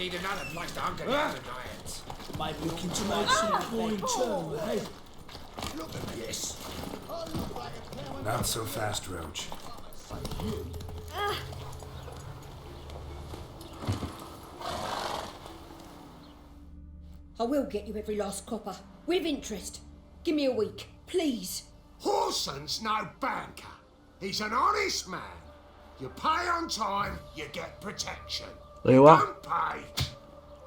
need another place to hunker down tonight. Maybe looking to make some coin too, eh? Look at this. Not so fast, Roach. I will get you every last copper, with interest. Give me a week, please. Horson's no banker. He's an honest man. You pay on time, you get protection. ايوه Don't pay.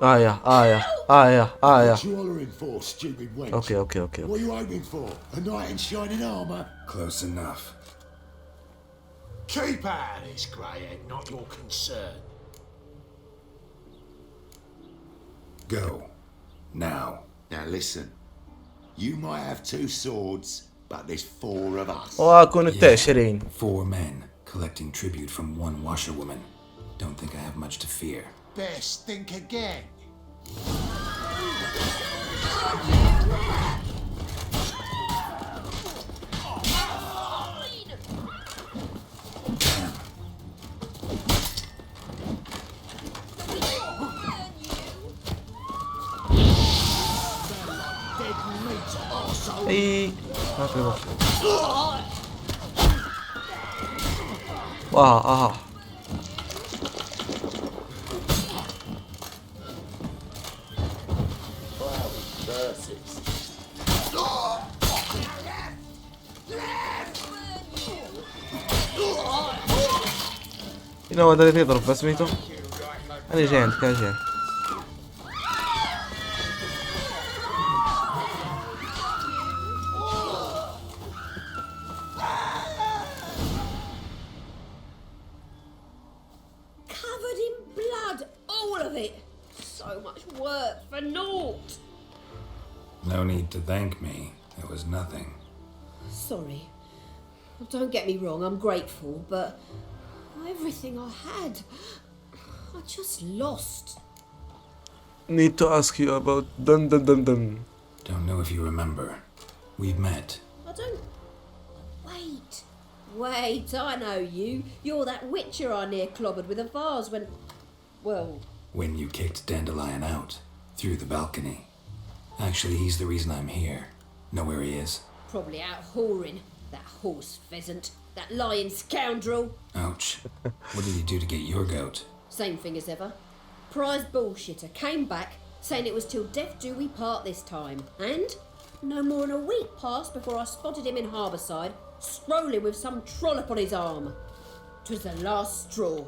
آية What you hollering for, stupid wench? اوكي What are you hoping for? A knight in shining armour? Close enough. Keep out of this, greyhead, not your concern. Go. Now. Now listen. You might have two swords, but there's four of us. واكون انت 20 4 men collecting tribute from one washerwoman. Don't think I have much to fear. Best think again. اي ما في وقت واه هنا هو هذا اللي يضرب بس ميتو انا جاي عندك جاي Covered in blood, all of it. So much work for naught. No need to thank me. It was nothing. Sorry. Don't get me wrong, I'm grateful, but everything I had, I just lost. need to ask you about dun. Don't know if you remember. We've met. I don't... Wait, I know you. You're that witcher I near clobbered with a vase when... Well... When you kicked Dandelion out. Through the balcony. Actually, he's the reason I'm here. Know where he is? Probably out whoring. That horse pheasant. That lying scoundrel. Ouch. What did he do to get your goat? Same thing as ever. Prize bullshitter came back saying it was till death do we part this time. And no more than a week passed before I spotted him in Harbourside, strolling with some trollop on his arm. 'Twas the last straw.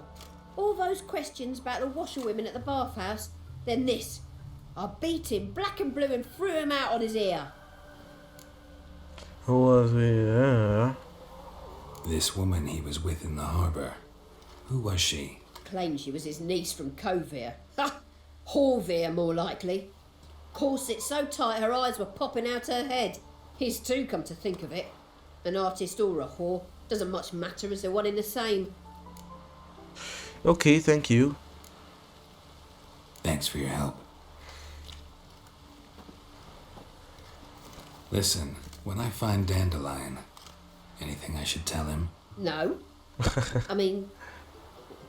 All those questions about the washerwomen at the bathhouse, then this. I beat him black and blue and threw him out on his ear. هو This woman he was with in the harbour. Who was she? Claimed she was his niece from Covere. Ha! Horvere, more likely. Corset so tight her eyes were popping out her head. His too, come to think of it. An artist or a whore. Doesn't much matter as they're one in the same. okay thank you Thanks for your help. Listen, when I find Dandelion, anything I should tell him? No. I mean,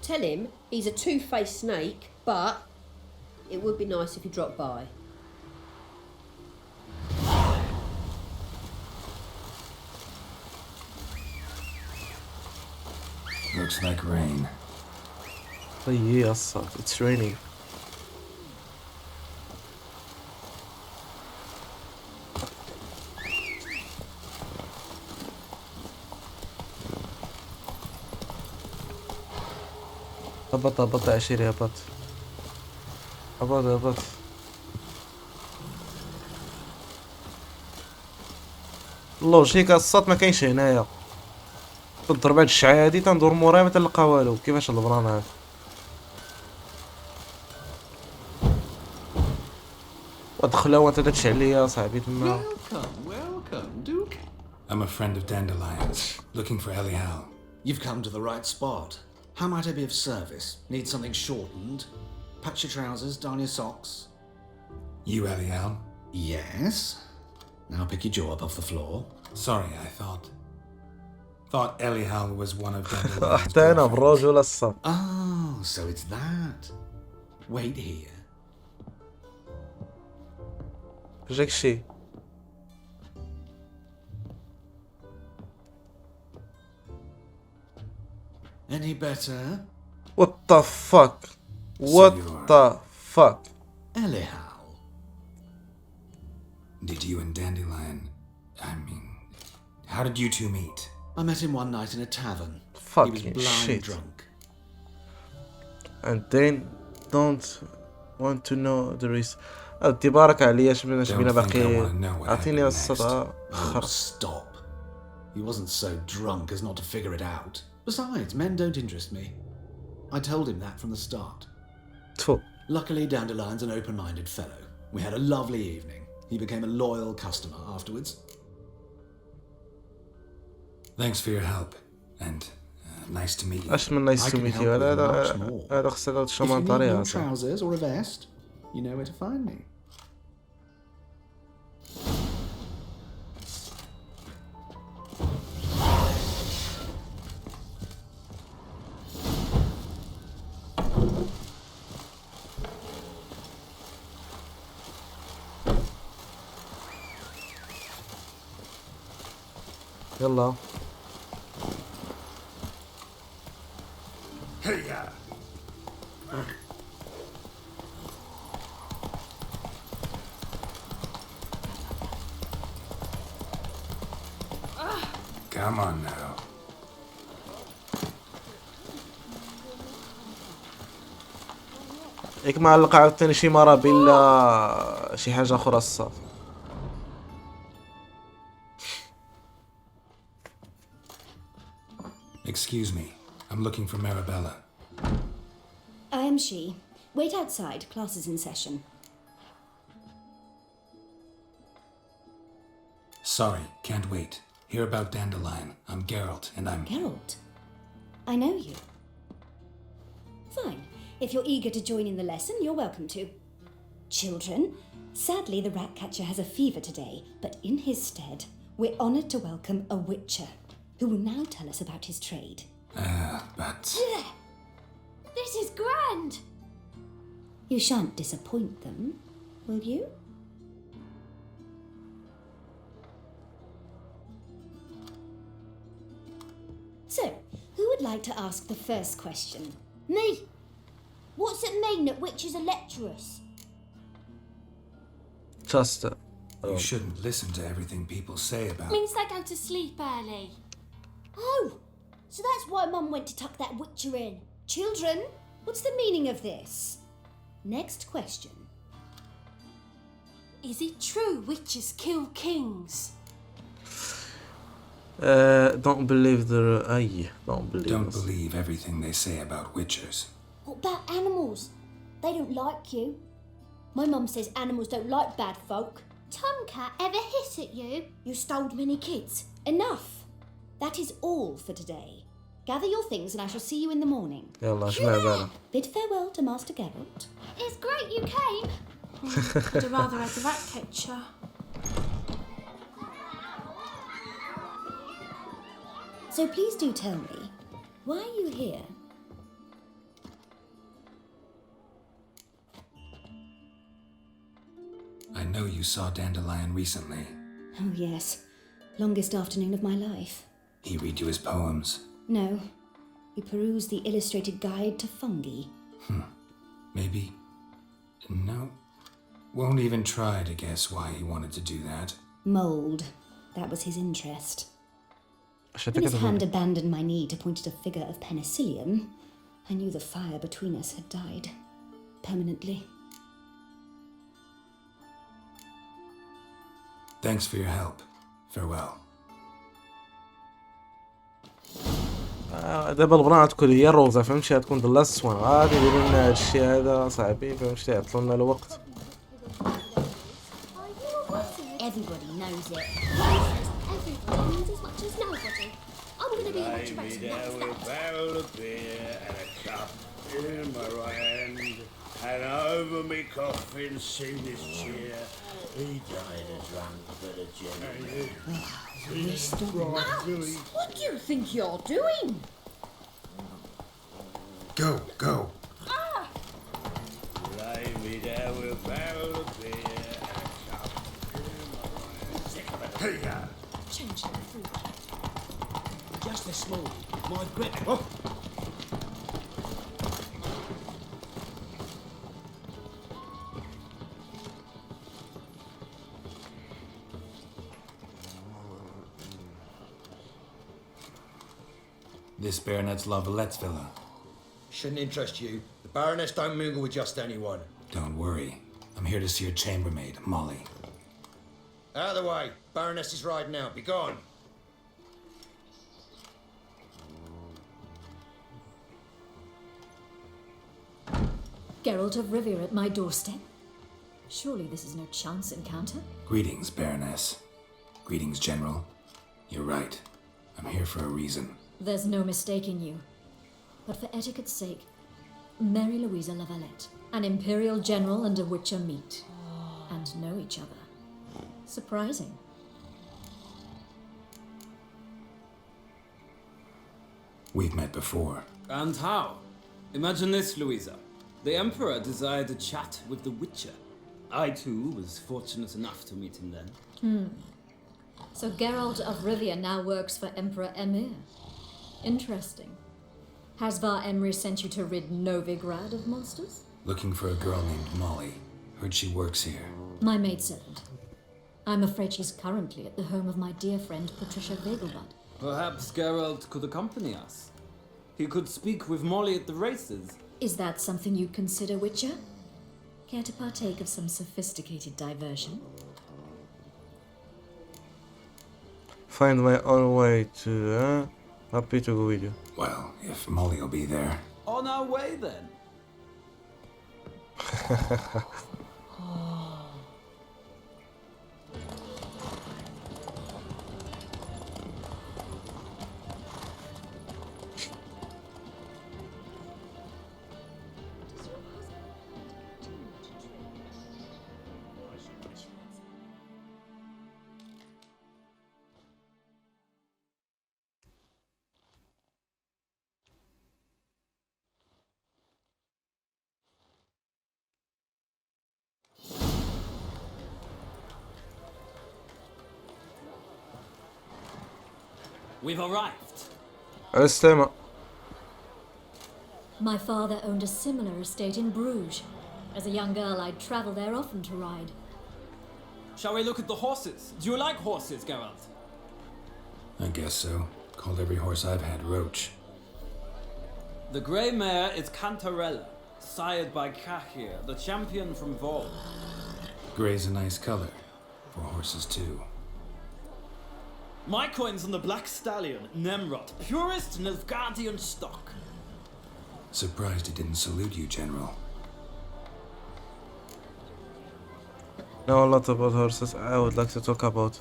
tell him he's a two-faced snake, but it would be nice if he dropped by. Looks like rain. طيب يا it's raining هبط عشيري هبط اللوجيك الصوت ما كاينش هنايا تضرب هاد الشعادي تندور موراي ما تلقى والو كيفاش البران هذا ودخلها وانت تدش عليا صاحبي تما Welcome, Duke. I'm a friend of Dandelion's, looking for Abdelhak. You've come to the right spot. How might I be of service? Need something shortened? Patch your trousers, darn your socks. You Abdelhak? Yes. Now pick your jaw up off the floor. Sorry, I thought Abdelhak was one of Dandelion's حتى انا girlfriends. بالرجل الصف Oh, so it's that. Wait here. جاك شي. Any better? What the fuck? What the fuck? Anyhow. Did you and Dandelion... I mean... How did you two meet? I met him one night in a tavern. He was Fucking blind shit. drunk. And then don't want to know the rest. أودي بارك عليا شبينا Don't think I باقي. wanna know what أعطيني happened الصدى. Oh, stop. He wasn't so drunk as not to figure it out. Besides, men don't interest me. I told him that from the start. تفو. Luckily, Dandelion's an open-minded fellow. We had a lovely evening. He became a loyal customer afterwards. Thanks for your help. And nice to meet you. اش من نايس I تو can ميت help يو. with هذا much more. هذا خصنا هذا If you الشمان need طريقة. new trousers or a vest, you know where to find me. يلا. Here. Come on now. ياك معلق عاوتاني شي مرة بلا شي حاجة أخرى الصاف. Excuse me. I'm looking for Marabella. I am she. Wait outside. Class is in session. Sorry, can't wait. Hear about Dandelion. I'm Geralt, and I'm... Geralt, I know you. Fine. If you're eager to join in the lesson, you're welcome to. Children, sadly the rat catcher has a fever today, but in his stead, we're honoured to welcome a witcher, who will now tell us about his trade. but... This is grand! You shan't disappoint them, will you? So, who would like to ask the first question? Me! What's it mean that witches are lecturers? Just You shouldn't listen to everything people say about... Means they go to sleep early. Oh, so that's why Mum went to tuck that witcher in. Children, what's the meaning of this? Next question. Is it true witches kill kings? don't believe the don't believe Don't us. believe everything they say about witchers. What about animals? They don't like you. My mum says animals don't like bad folk. Tomcat ever hiss at you? You stole many kids. Enough. That is all for today. Gather your things and I shall see you in the morning. يلا جمع بالنا. Bid farewell to Master Geralt. It's great you came. I'd have rather had the rat catcher. So please do tell me, why are you here? I know you saw Dandelion recently. Oh yes, longest afternoon of my life. He read you his poems. No, we perused the illustrated guide to fungi. Maybe... No. Won't even try to guess why he wanted to do that. Mould, that was his interest. عشان When his كده hand abandoned my knee to point at a figure of penicillium, I knew the fire between us had died. Permanently. Thanks for your help. Farewell. دابا البنات تكون هي الروزة فهمتي غتكون ذا لاست وان غادي يديروا لنا هادشي هذا صاحبي فهمتي يعطلوا لنا الوقت. Everybody knows it. Everybody means as much as nobody. I'm going to be the witcher next With barrel of beer and a cup in my right hand, and over me coffin seen this cheer. He died a drunk but a gentleman. What do you think you're doing? Go. a barrel of beer and a cup in my right. Sick of it. Here. Change them through. Just a small. My grip. Oh. This Baronet's Lavalettes villa. Shouldn't interest you. The Baroness don't mingle with just anyone. Don't worry. I'm here to see your chambermaid, Molly. Out of the way. Baroness is riding out. Be gone. Geralt of Rivia at my doorstep? Surely this is no chance encounter? Greetings, Baroness. Greetings, General. You're right. I'm here for a reason. There's no mistaking you. But for etiquette's sake, Mary Louisa Lavalette, an Imperial General and a Witcher meet. And know each other. Surprising. We've met before. And how? Imagine this, Louisa. The Emperor desired a chat with the Witcher. I, too, was fortunate enough to meet him then. So Geralt of Rivia now works for Emperor Emir. Interesting. Has Var Emry sent you to rid Novigrad of monsters? Looking for a girl named Molly. Heard she works here. My maidservant. I'm afraid she's currently at the home of my dear friend Patricia Vegelbud. Perhaps Geralt could accompany us. He could speak with Molly at the races. Is that something you'd consider, Witcher? Care to partake of some sophisticated diversion? Find my own way to. Happy to go with you. Well, if Molly will be there. On our way, then. We've arrived. السلامة. My father owned a similar estate in Bruges. As a young girl, I'd travel there often to ride. Shall we look at the horses? Do you like horses, Geralt? I guess so. Called every horse I've had Roach. The grey mare is Cantarella, sired by Cahir, the champion from Vol. Grey's a nice color. For horses, too. My coin's on the Black Stallion, Nemrod, purest Nilfgaardian stock. Surprised he didn't salute you, General. Know a lot about horses. I would like to talk about.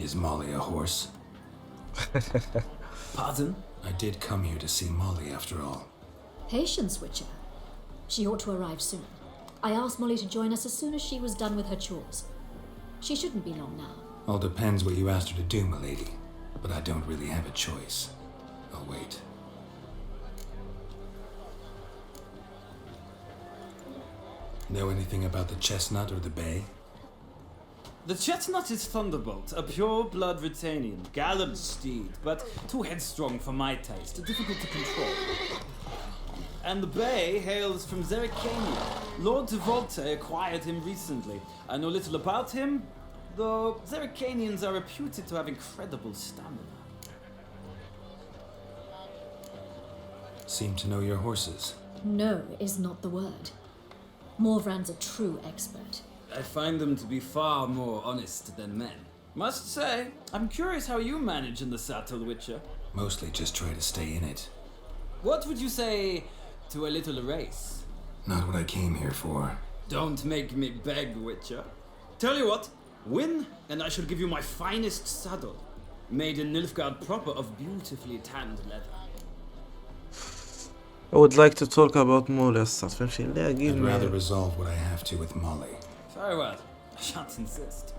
Is Molly a horse? Pardon? I did come here to see Molly, after all. Patience, Witcher. She ought to arrive soon. I asked Molly to join us as soon as she was done with her chores. She shouldn't be long now. All depends what you asked her to do, milady. But I don't really have a choice. I'll wait. Know anything about the chestnut or the bay? The chestnut is Thunderbolt, a pure-blood Retanian, gallant steed, but too headstrong for my taste, difficult to control. And the bay hails from Zerrikania. Lord de Volte acquired him recently. I know little about him, though Zerrikanians are reputed to have incredible stamina. Seem to know your horses. No is not the word. Morvran's a true expert. I find them to be far more honest than men. Must say, I'm curious how you manage in the saddle, Witcher. Mostly just try to stay in it. What would you say to a little race? Not what I came here for. Don't make me beg, Witcher. Tell you what, win, and I shall give you my finest saddle. Made in Nilfgaard proper of beautifully tanned leather. I would like to talk about Molly. فهمتي لا I'd rather resolve what I have to with Molly. Very well. I shan't insist.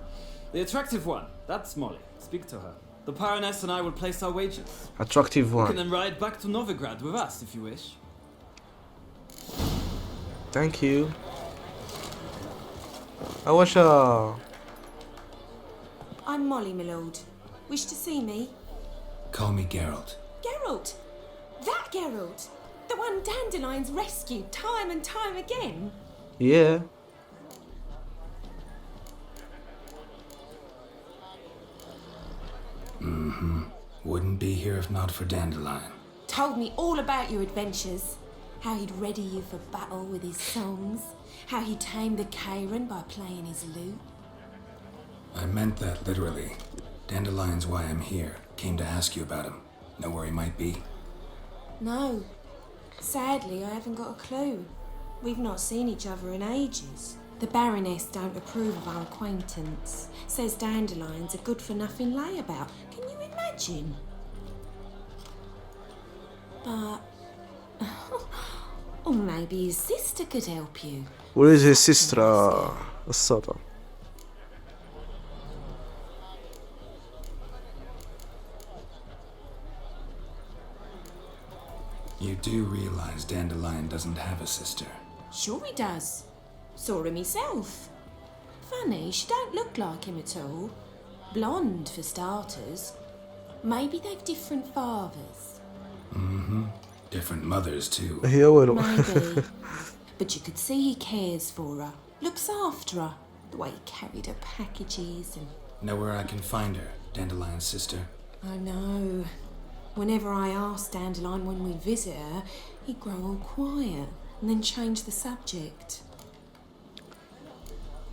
The attractive one, that's Molly. Speak to her. The Baroness and I will place our wagers. Attractive You can one. then ride back to Novigrad with us if you wish. Thank you. واش I'm Molly, my lord. Wish to see me? Call me Geralt. Geralt! That Geralt! The one Dandelions rescued time and time again? yeah. Wouldn't be here if not for Dandelion. Told me all about your adventures. How he'd ready you for battle with his songs. How he tamed the Karen by playing his lute. I meant that literally. Dandelion's why I'm here. Came to ask you about him. Know where he might be? No. Sadly, I haven't got a clue. We've not seen each other in ages. The Baroness don't approve of our acquaintance. Says Dandelion's a good-for-nothing layabout. Can you imagine? But... or maybe his sister could help you. Where is his sister? السطر. You do realize Dandelion doesn't have a sister. Sure he does. Saw him himself. Funny, she don't look like him at all. Blonde, for starters. Maybe they've different fathers. Different mothers, too. هي ولو. Maybe. But you could see he cares for her. Looks after her. The way he carried her packages and... Know where I can find her, Dandelion's sister? I know. Whenever I ask Dandelion when we visit her, he'd grow all quiet and then change the subject.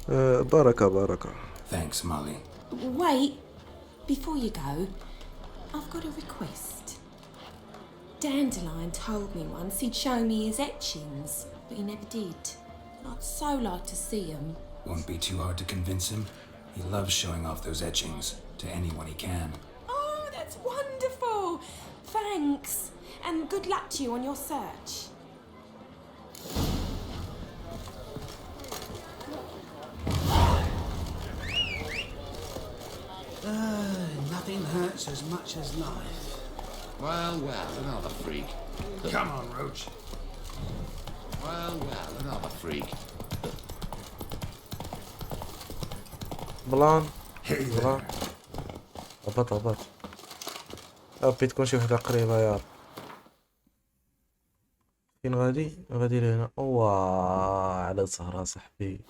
بركة. Thanks, Molly. Wait, before you go, I've got a request. Dandelion told me once he'd show me his etchings, but he never did. I'd so like to see them. Won't be too hard to convince him. He loves showing off those etchings to anyone he can. Oh, that's wonderful! Thanks, and good luck to you on your search. Nothing hurts as much as life. Well, another freak. Come on, Roach. Well, another freak. بلان. هبط. أبي تكون شي وحدة قريبة يا رب. فين غادي لهنا. اواه على سهرة صاحبي.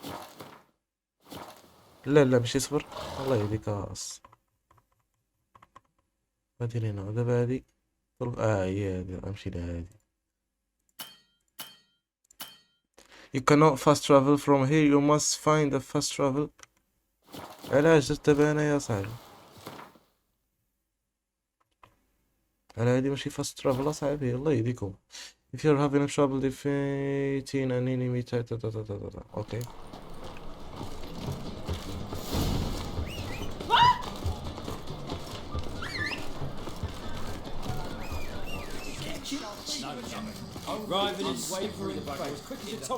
لا ماشي صبر. الله يهديك راس. غادي لهنا ودابا هادي. هي هادي غنمشي لها هادي. You cannot fast travel from here. You must find a fast travel. علاش درت دابا انا يا صاحبي؟ على هادي ماشي fast travel اصاحبي. الله يهديكم. If you're having trouble defeating an enemy okay.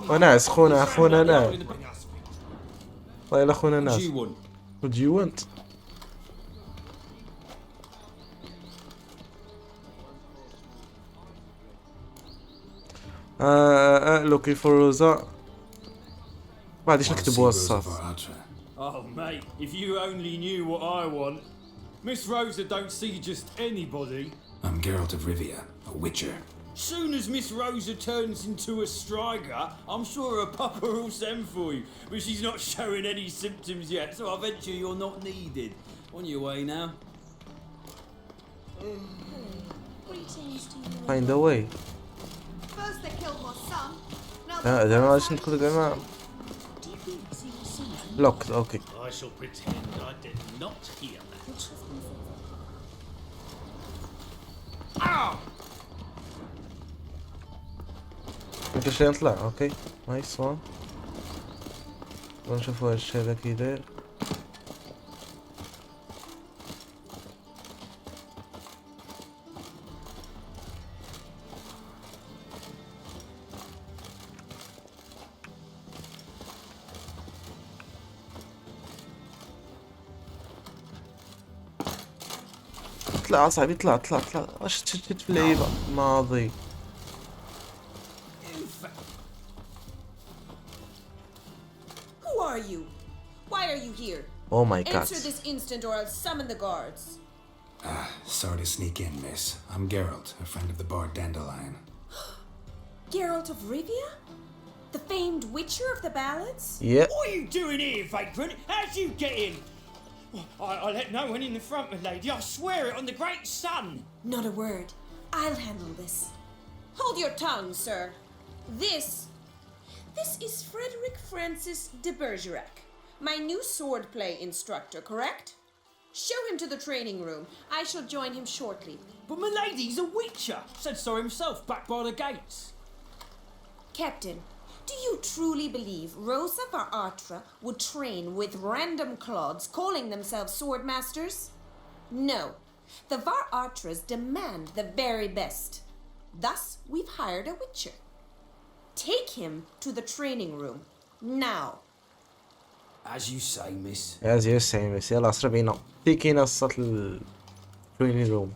وناس اخونا ناس. والله اخونا ناس. What do you want? looking for Rosa. ما غاديش نكتبوها الصاف. Oh mate, if you only knew what I want. Miss Rosa don't see just anybody. I'm Geralt of Rivia, a witcher. Soon as Miss Rosa turns into a striker, I'm sure her papa will send for you. But she's not showing any symptoms yet, so I venture you're not needed. On your way now. Greetings to you. Find a way. First they killed my son. Now دابا غادي ندخل زعما. Locked, okay. I shall pretend I did not hear that. مكاينش لي نطلع. اوكي نايس وان. نشوفو هادشي هذا كي داير. طلع اصاحبي طلع. واش تشتت في اللعيبه ماضي. Who are you? Why are you here? Oh my god. Answer this instant or I'll summon the guards. Sorry to sneak in, miss. I'm Geralt, a friend of the bard Dandelion. Geralt of Rivia? The famed witcher of the ballads? Yeah. What are you doing here, vagrant? How'd you get in? I let no one in the front, my lady. I swear it on the great sun. Not a word. I'll handle this. Hold your tongue, sir. This is Frederick Francis de Bergerac, my new swordplay instructor, correct? Show him to the training room. I shall join him shortly. But my lady's a witcher. Said so himself back by the gates. Captain, do you truly believe Rosa Varatra would train with random clods calling themselves swordmasters? No. The Varatras demand the very best. Thus, we've hired a witcher. Take him to the training room. Now. As you say, miss. As you say, miss. يلا اسرع بينا. تيكي نصة التريننج روم.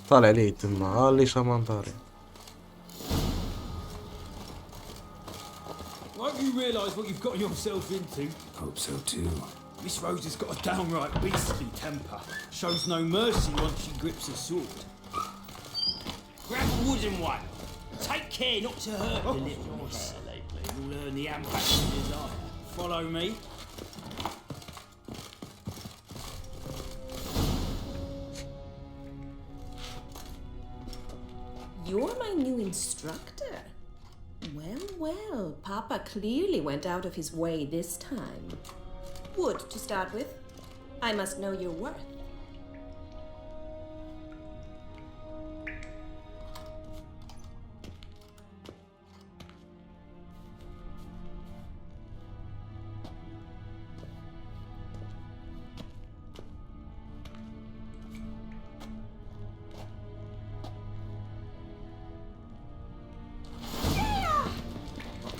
طالع لي تما اللي شامان طاري. Won't you realise what you've gotten yourself into? Hope so too. Miss Rosa's got a downright beastly temper. Shows no mercy once she grips a sword. Grab a wooden one. Take care not to hurt the little miss. You'll learn the ambassador's desire. Follow me. You're my new instructor. Well, Papa clearly went out of his way this time. Wood, to start with. I must know your worth.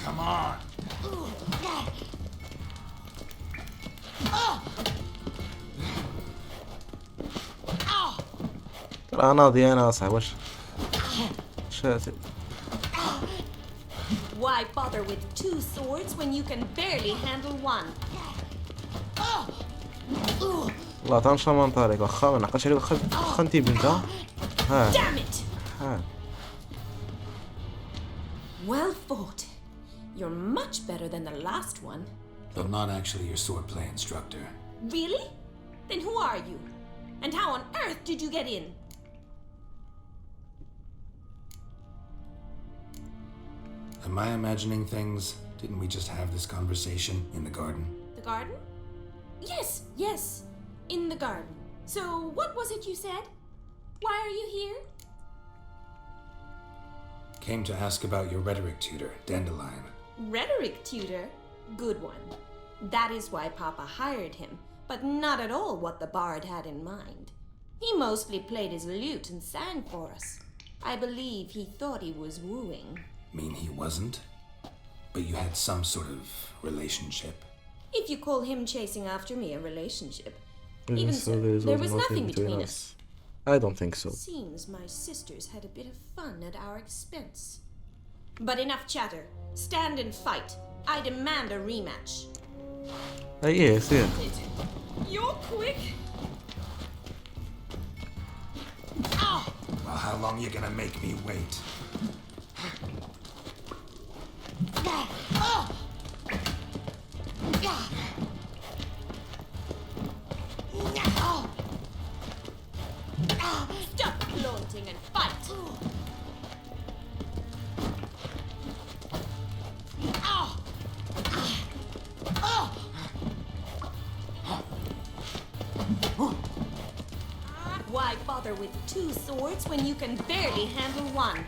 Come on. ترى أناضي أنا أصعب وش شاتي. Why bother with two swords when you can barely handle one? والله تام شامان طارق وخا من نقاش عليه خنتي بنتا. ها. Damn it! ها. Well fought. You're much better than the last one. But not actually your swordplay instructor. Really? Then who are you? And how on earth did you get in? Am I imagining things? Didn't we just have this conversation in the garden? The garden? Yes. In the garden. So, what was it you said? Why are you here? Came to ask about your rhetoric tutor, Dandelion. Rhetoric tutor? Good one. That is why Papa hired him, but not at all what the bard had in mind. He mostly played his lute and sang for us. I believe he thought he was wooing. Mean he wasn't? But you had some sort of relationship? If you call him chasing after me a relationship. Even Even so, so, there was nothing between between us. us. I don't think so. Seems my sisters had a bit of fun at our expense. But enough chatter. Stand and fight. I demand a rematch. Yes. You're quick. Well, how long you gonna make me wait? Stop flaunting and fight. Why bother with two swords when you can barely handle one?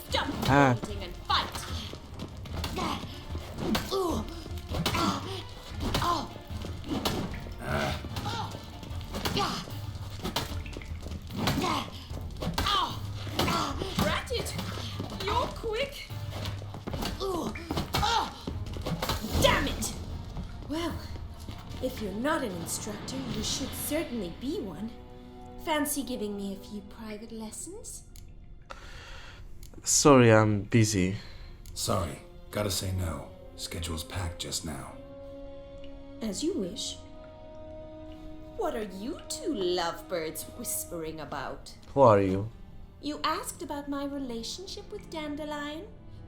Stop flaunting and fight. Rat it! quick. Ugh. Ah. Damn it! Well, if you're not an instructor, you should certainly be one. Fancy giving me a few private lessons? Sorry, I'm busy. Sorry, gotta say no. Schedule's packed just now. As you wish. What are you two lovebirds whispering about? Who are you? You asked about my relationship with Dandelion?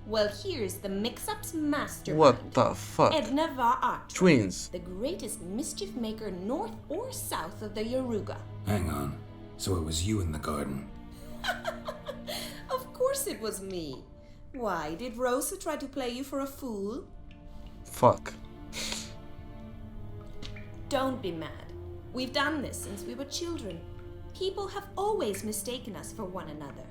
Well, here's the mix-up's mastermind. What the fuck? Edna Va'at. Twins. The greatest mischief maker north or south of the Yaruga. Hang on. So it was you in the garden? Of course it was me. Why, did Rosa try to play you for a fool? Fuck. Don't be mad. We've done this since we were children. People have always mistaken us for one another.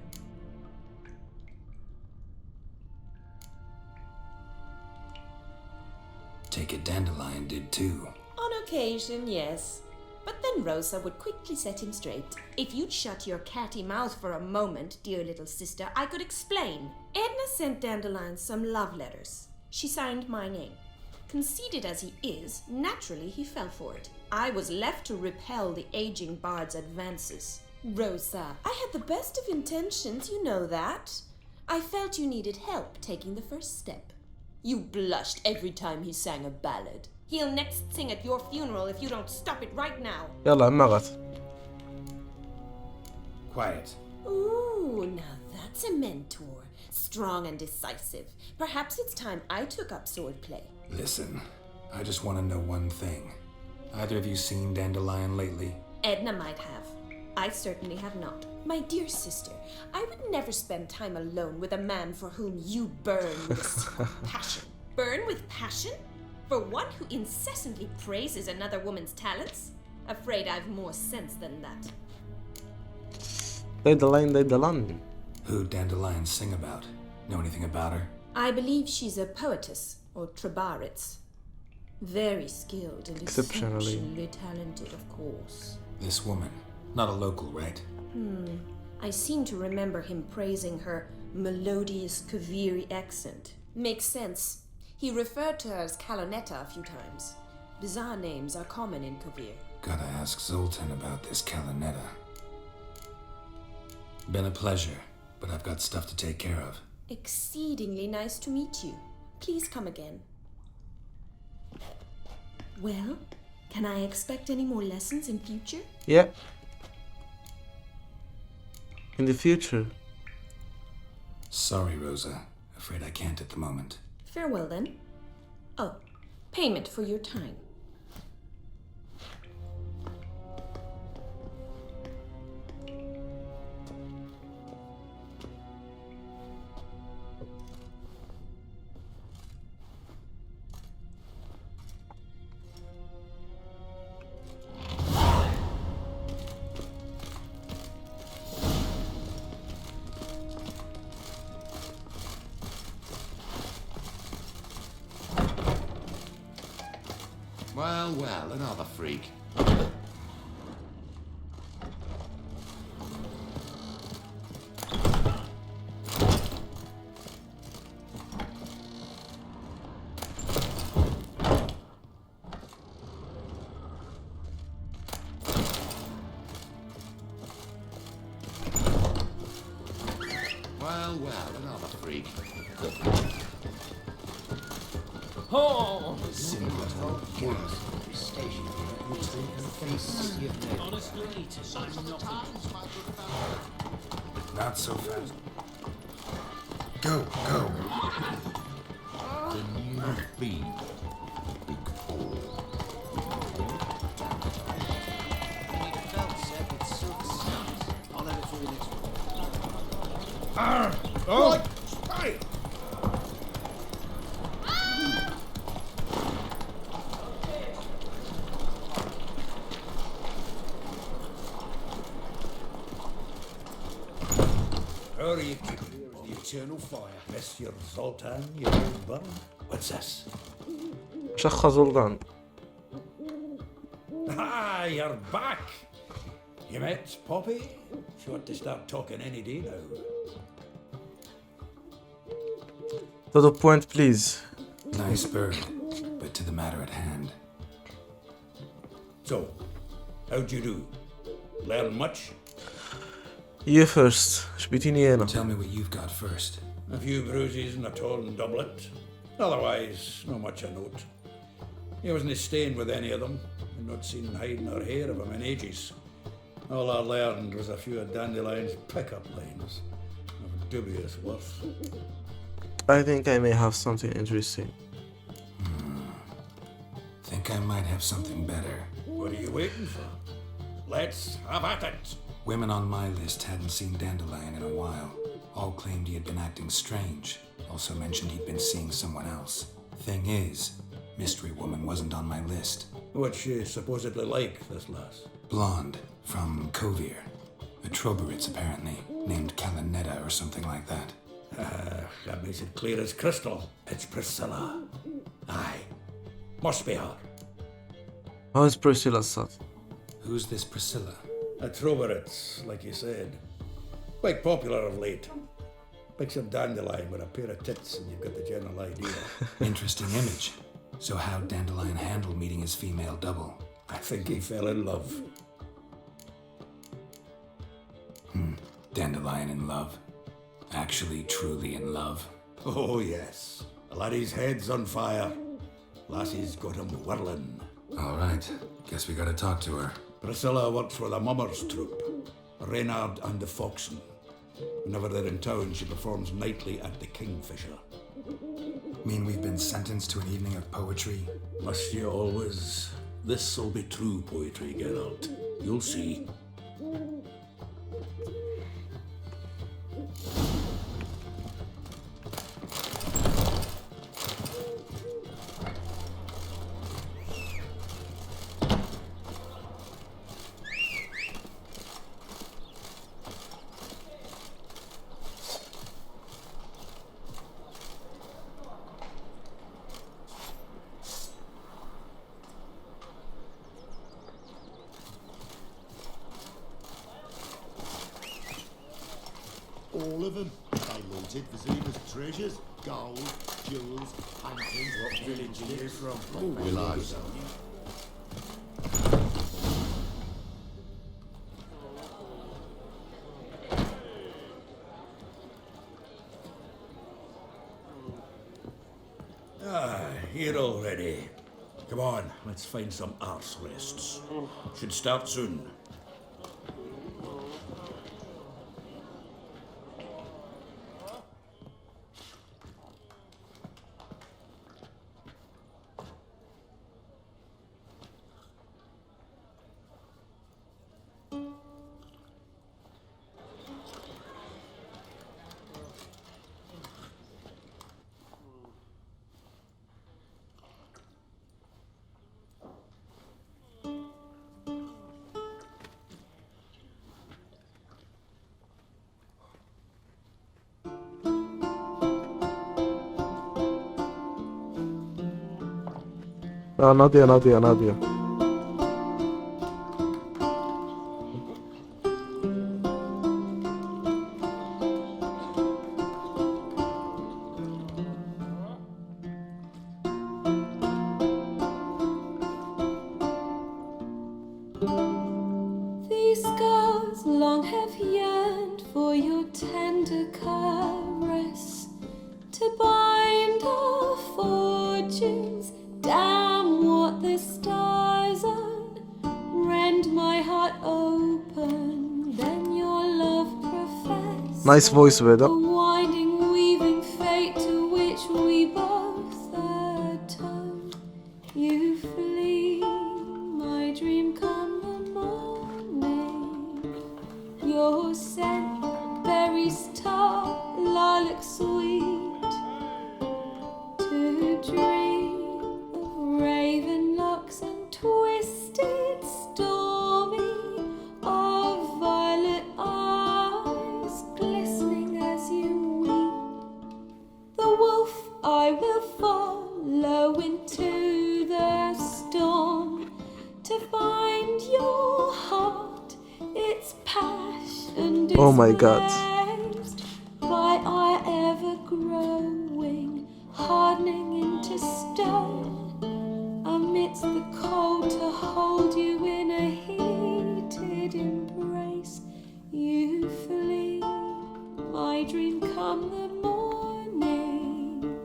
Take it Dandelion did too. On occasion, yes. But then Rosa would quickly set him straight. If you'd shut your catty mouth for a moment, dear little sister, I could explain. Edna sent Dandelion some love letters. She signed my name. Conceited as he is, naturally he fell for it. I was left to repel the aging bard's advances. Rosa, I had the best of intentions, you know that. I felt you needed help taking the first step. You blushed every time he sang a ballad. He'll next sing at your funeral if you don't stop it right now. يلا امغت. Quiet. Ooh, now that's a mentor. Strong and decisive. Perhaps it's time I took up swordplay. Listen, I just want to know one thing. Either of you seen Dandelion lately? Edna might have. I certainly have not. My dear sister, I would never spend time alone with a man for whom you burn with passion. Burn with passion? For one who incessantly praises another woman's talents? Afraid I've more sense than that. Dandelion. Who'd Dandelion sing about? Know anything about her? I believe she's a poetess, or trabaritz. Very skilled and exceptionally talented, of course. This woman. Not a local, right? I seem to remember him praising her melodious Kaviri accent. Makes sense. He referred to her as Kalonetta a few times. Bizarre names are common in Kavir. Gotta ask Zoltan about this Kalonetta. Been a pleasure, but I've got stuff to take care of. Exceedingly nice to meet you. Please come again. Well, can I expect any more lessons in future? Yeah. In the future. Sorry, Rosa. Afraid I can't at the moment. Farewell then. Oh, payment for your time. Well, another freak. Well, another freak. Oh! Not so fast. Go, go. The new bee. Big four. I'll have it for you next week. Oh! Hey! Hurry, you keep the eternal fire. Monsieur Zoltan, you old bum. What's this? شخ زولدان. Ah, you're back. You met Poppy? She ought to start talking any day now. To the point, please. Nice bird, but to the matter at hand. So, how'd you do? Learn much? You first. شبيتيني أنا. Tell me what you've got first. A few bruises and a torn doublet. Otherwise, not much a note. He wasn't staying with any of them, and not seen hiding or hair of him in ages. All I learned was a few of Dandelion's pick-up lines of dubious worth. I think I may have something interesting. Think I might have something better. What are you waiting for? Let's have at it. Women on my list hadn't seen Dandelion in a while. All claimed he had been acting strange. Also mentioned he'd been seeing someone else. Thing is, Mystery Woman wasn't on my list. What's she supposedly like, this lass? Blonde, from Kovir. A Troberitz, apparently, named Kalanetta or something like that. That makes it clear as crystal. It's Priscilla. Aye. Must be her. How's Priscilla Sat? Who's this Priscilla? A Troberitz, like you said. Quite popular of late. Picture Dandelion with a pair of tits and you've got the general idea. Interesting image. So how'd Dandelion handle meeting his female double? I think he fell in love. Dandelion in love. Actually, truly in love. Oh, yes. The laddie's head's on fire. Lassie's got him whirling. All right. Guess we gotta talk to her. Priscilla works for the Mummers troupe. Reynard and the Foxen. Whenever they're in town, she performs nightly at the Kingfisher. Mean we've been sentenced to an evening of poetry? Must you always? This'll be true poetry, Geralt. You'll see. All of them. They looted Vizima's treasures, gold, jewels, paintings. What village are you from? Willows. Here already. Come on, let's find some arse rests. Should start soon. نادية. These scars long have yearned for your tender caress, to bind our fortunes. Damn what the stars own. Rend my heart open, then your love profess. Nice voice, Veda. A winding, weaving fate to which we both atone. You flee, my dream come the morning. Your scent, berries tart, lilac sweet. To dream raven locks and twisted stormy of violet eyes glistening as you weep. The wolf I will follow into the storm to find your heart, its passion Oh my God. displaced by our ever growing hardening into stone, amidst the cold to hold you in a heated embrace. You flee, my dream come the morning,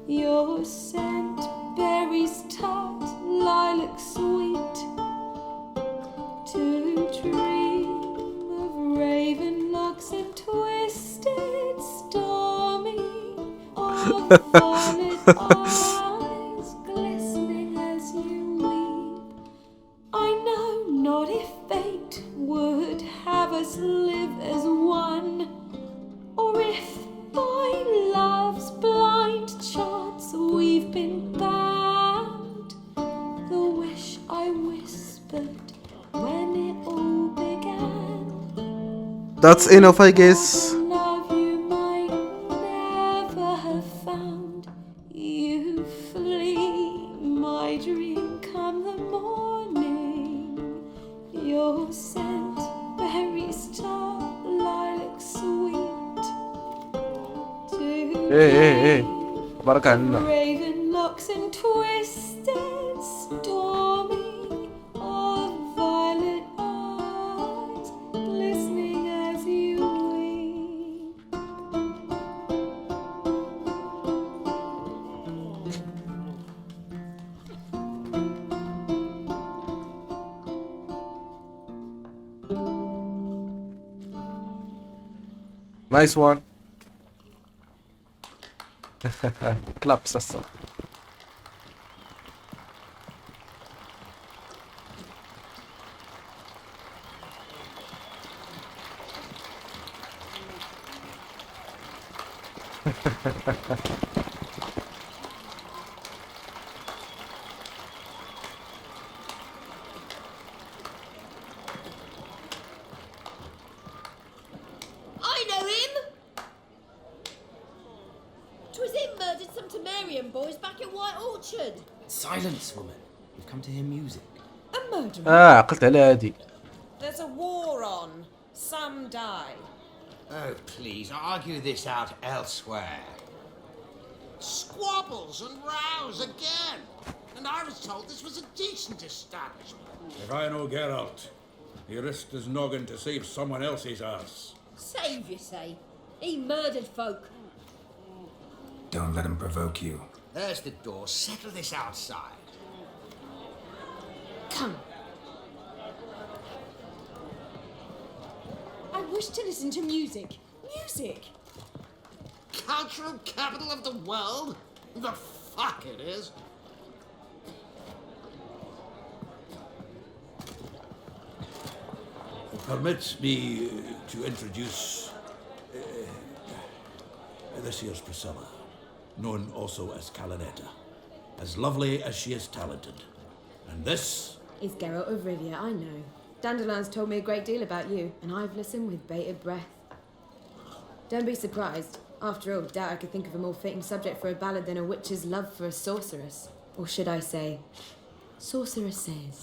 your scent berries tart, lilac sweet, to dream of raven locks and twisted stormy of violet eyes glistening as you weep. I know not if fate would have us live as one, or if by love's blind chance we've been bound. The wish I whispered when it all began. That's enough, I guess. Love you might never have found. You flee, my dream come the morning. Your scent berries tart, lilac sweet. Hey. Baraka عنا. Raven locks and twisted stormy of violet eyes glistening as you weep. Nice one. Claps هسه. I know him! 'Twas him murdered some Temerian boys back at White Orchard. Silence, woman. We've come to hear music. A murderer? قلت على هادي. There's a war on. Some die. Oh, please, argue this out elsewhere. Squabbles and rows again. And I was told this was a decent establishment. If I know Geralt, he risked his noggin to save someone else's ass. Save, you say? He murdered folk. Don't let him provoke you. There's the door. Settle this outside. Come. I wish to listen to music. Music! Cultural capital of the world? The fuck it is. Permit me to introduce this here's Priscilla, known also as Calinetta, as lovely as she is talented. And this Is Geralt of Rivia, I know. Dandelion's told me a great deal about you, and I've listened with bated breath. Don't be surprised. After all, doubt I could think of a more fitting subject for a ballad than a witch's love for a sorceress. Or should I say, sorceresses.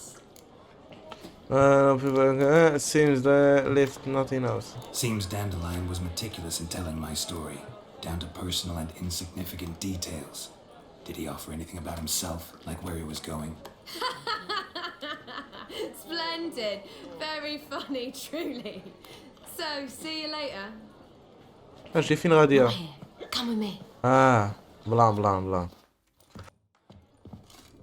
It seems they left nothing else. Seems Dandelion was meticulous in telling my story, down to personal and insignificant details. Did he offer anything about himself, like where he was going? Splendid. Very funny, truly. So, see you later. ماشي فين غادية؟ Come with me. بلان.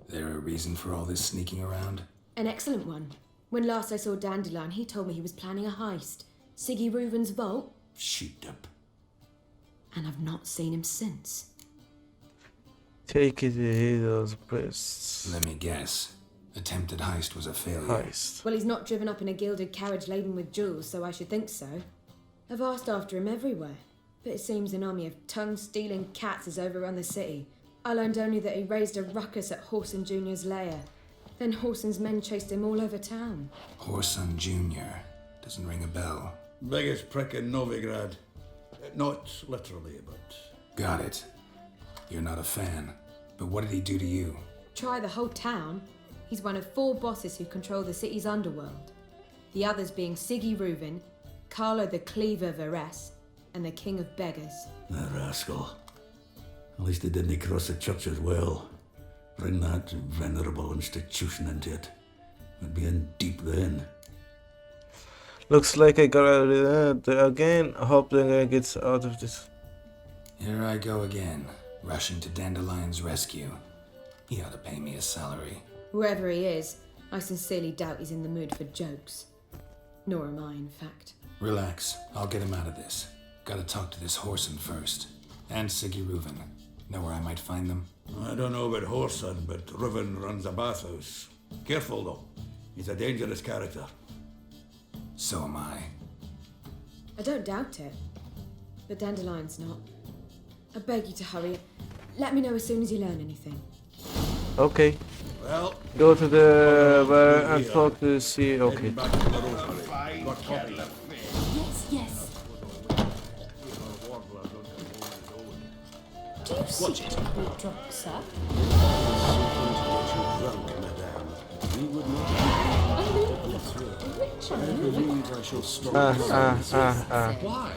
There a reason for all this sneaking around? An excellent one. When last I saw Dandelion, he told me he was planning a heist. Siggy Reuven's vault. sheeped up. And I've not seen him since. Take it to those breasts. Let me guess. Attempted heist was a failure. Heist. Well, he's not driven up in a gilded carriage laden with jewels, so I should think so. I've asked after him everywhere, but it seems an army of tongue-stealing cats has overrun the city. I learned only that he raised a ruckus at Horson Jr.'s lair. Then Horson's men chased him all over town. Horson Jr. Doesn't ring a bell. Biggest prick in Novigrad. Not literally, but... Got it. You're not a fan. But what did he do to you? Try the whole town. He's one of 4 bosses who control the city's underworld. The others being Siggy Reuven, Carlo the Cleaver Varese, and the King of Beggars. The rascal. At least they didn't cross the church as well. Bring that venerable institution into it. We'd be in deep then. Looks like I got it again. I hope the guy gets out of this. Here I go again, rushing to Dandelion's rescue. He ought to pay me a salary. Whoever he is, I sincerely doubt he's in the mood for jokes. Nor am I, in fact. Relax, I'll get him out of this. Gotta talk to this Whoreson first. And Siggy Reuven. Know where I might find them? I don't know about Whoreson, but Reuven runs a bathhouse. Careful though, he's a dangerous character. So am I. I don't doubt it. But Dandelion's not. I beg you to hurry. Let me know as soon as you learn anything. Okay. Well, go to the bar and talk to the sea. Okay. Yes, yes. Do you see people drunk, sir? We would not. Richard. I believe I shall stop. Why?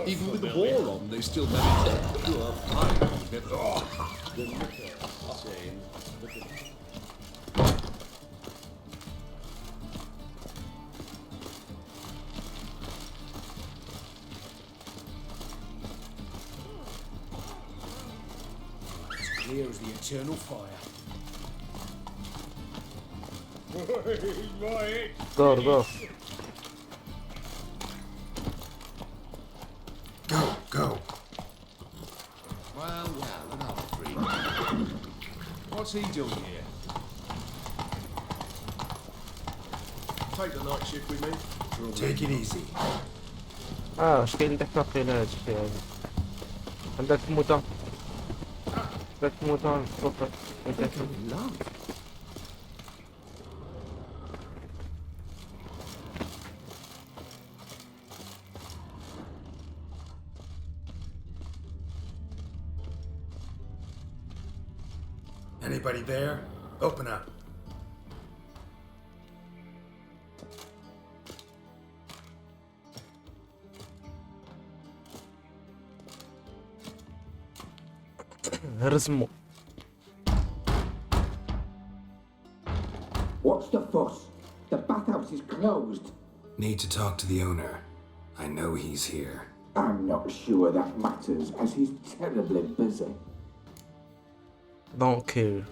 Even with the war on, they still manage to pure fire. The liquor, same. As clear as the eternal fire. Go. Go. Well, another freak. What's he doing here? Take the night shift with me. Take it easy. شكل دفق علاج يعني عندك موتان فقط Anybody there? Open up. رسمه. What's the fuss? The bathhouse is closed. Need to talk to the owner. I know he's here. I'm not sure that matters, as he's terribly busy. Don't care.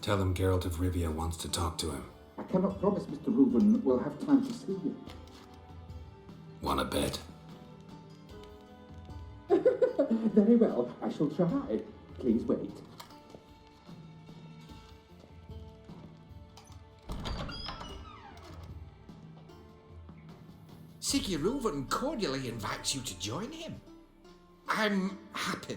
Tell him Geralt of Rivia wants to talk to him. I cannot promise Mr. Reuven will have time to see you. Wanna bet? Very well, I shall try. Please wait. Siggy Reuven cordially invites you to join him. I'm happy.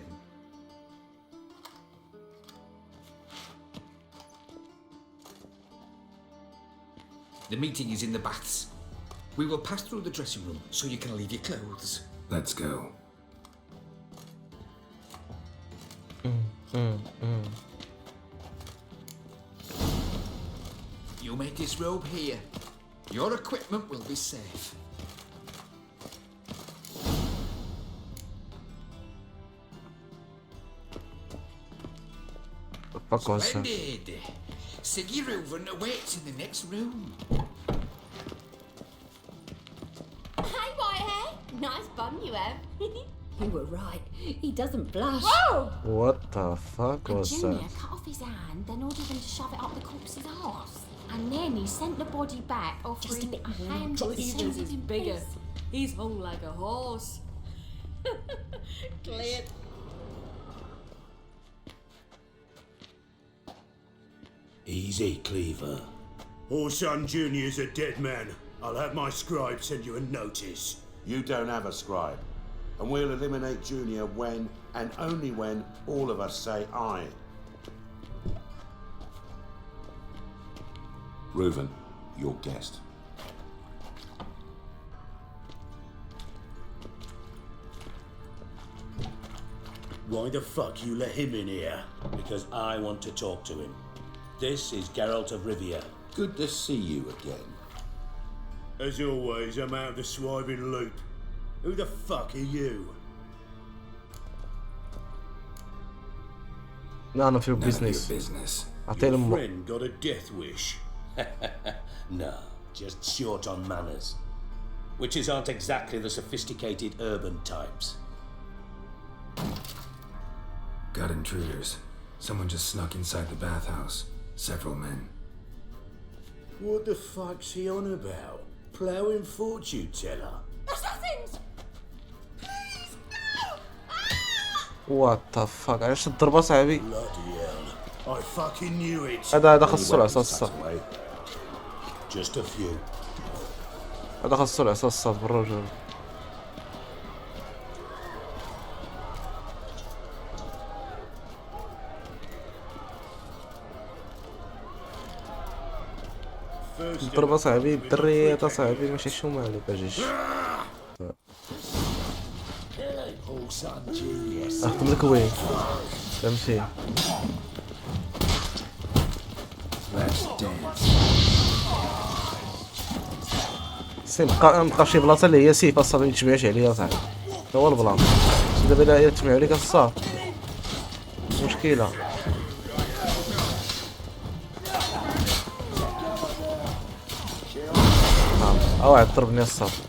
The meeting is in the baths. We will pass through the dressing room so you can leave your clothes. Let's go. You may disrobe here. Your equipment will be safe. Fuck was that? Splendid. Siggy Reuven awaits in the next room. Hey, Whitehair. Nice bum you have. You were right. He doesn't blush. Whoa! What the fuck And was Junior that? cut off his hand, then ordered him to shove it up the corpse's arse. And then he sent the body back, offering a hand that Stevens is bigger. He's hung like a horse. Cleared. Easy, Cleaver. Whoreson Jr.'s a dead man. I'll have my scribe send you a notice. You don't have a scribe. And we'll eliminate Junior when, and only when, all of us say aye. Reuven, your guest. Why the fuck you let him in here? Because I want to talk to him. This is Geralt of Rivia. Good to see you again. As always, I'm out of the swiving loop. Who the fuck are you? أنا في None of your بيزنس business. أعطيه Your لأمه. friend got a death wish. No, just short on manners. Witches aren't exactly the sophisticated urban types. Got intruders. Someone just snuck inside the bathhouse. Several men. What the fuck's he on about? Ploughing fortune teller? Assassins! وات ذا فاك علاش الضربة صاحبي؟ Bloody hell. I fucking knew it. هذا خصو العصا الصاد. Just a few. هذا خصو العصا الصاد بالرجل. الضربة صاحبي الدري هذا صاحبي ماشي شو مالك اجيش. اخدم لك وين فهمتي. سي نبقى شي بلاصه اللي هي سيف اصاحبي متجمعش عليا صاحبي هذا هو البلان. دابا الا تجمعوا عليك الصاف مشكله. نعم واحد ضربني الصاف.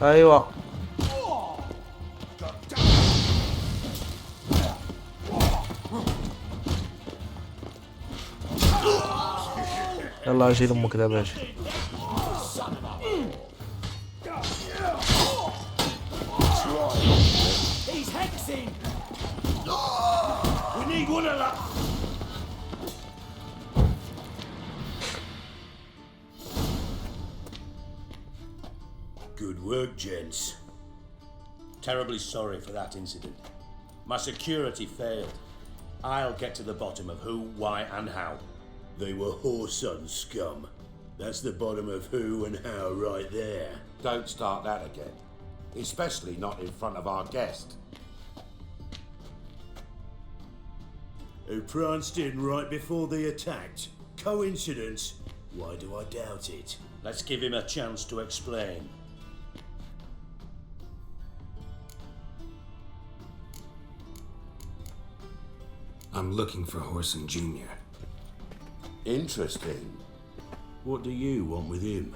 ايوا يلا اجي لامك دابا اجي. He's hexing. We need one of that. Good work, gents. Terribly sorry for that incident. My security failed. I'll get to the bottom of who, why, and how. They were whoreson scum. That's the bottom of who and how right there. Don't start that again. Especially not in front of our guest. Who pranced in right before they attacked. Coincidence? Why do I doubt it? Let's give him a chance to explain. I'm looking for Horson Jr. Interesting. What do you want with him?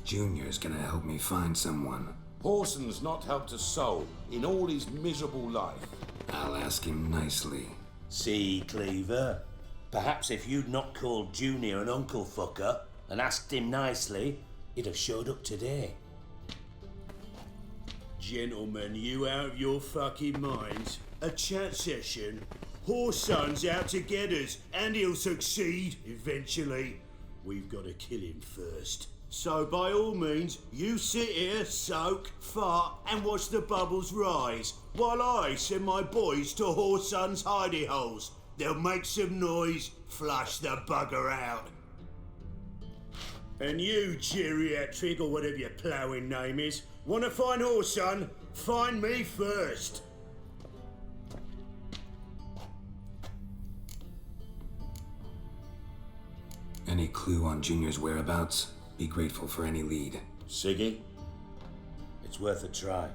Junior's gonna help me find someone. Horson's not helped a soul in all his miserable life. I'll ask him nicely. See, Cleaver? Perhaps if you'd not called Junior an uncle fucker and asked him nicely, he'd have showed up today. Gentlemen, you out of your fucking minds? A chat session? Horson's out to get us, and he'll succeed eventually. We've got to kill him first. So by all means, you sit here, soak, fart, and watch the bubbles rise, while I send my boys to Horson's hidey holes. They'll make some noise, flush the bugger out. And you, geriatric, or whatever your ploughing name is, wanna find Horson? Find me first. Any clue on Junior's whereabouts? Be grateful for any lead. Siggy? It's worth a try.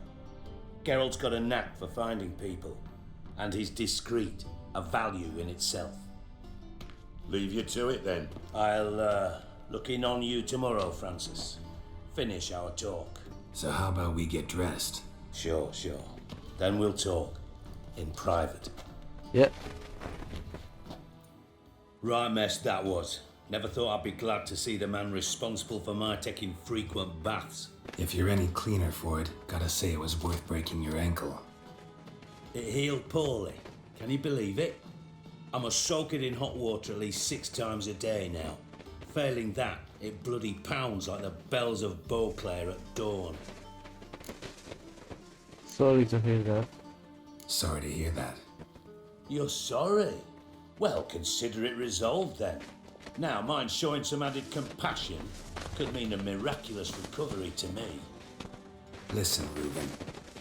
Geralt's got a knack for finding people, and he's discreet, a value in itself. Leave you to it then. I'll look in on you tomorrow, Francis. Finish our talk. So how about we get dressed? Sure. Then we'll talk. In private. Yeah. Right mess that was. Never thought I'd be glad to see the man responsible for my taking frequent baths. If you're any cleaner for it, gotta say it was worth breaking your ankle. It healed poorly. Can you believe it? I must soak it in hot water at least 6 times a day now. Failing that, it bloody pounds like the bells of Beauclair at dawn. Sorry to hear that. Sorry to hear that. You're sorry? Well, consider it resolved then. Now, mind showing some added compassion could mean a miraculous recovery to me. Listen, Reuben.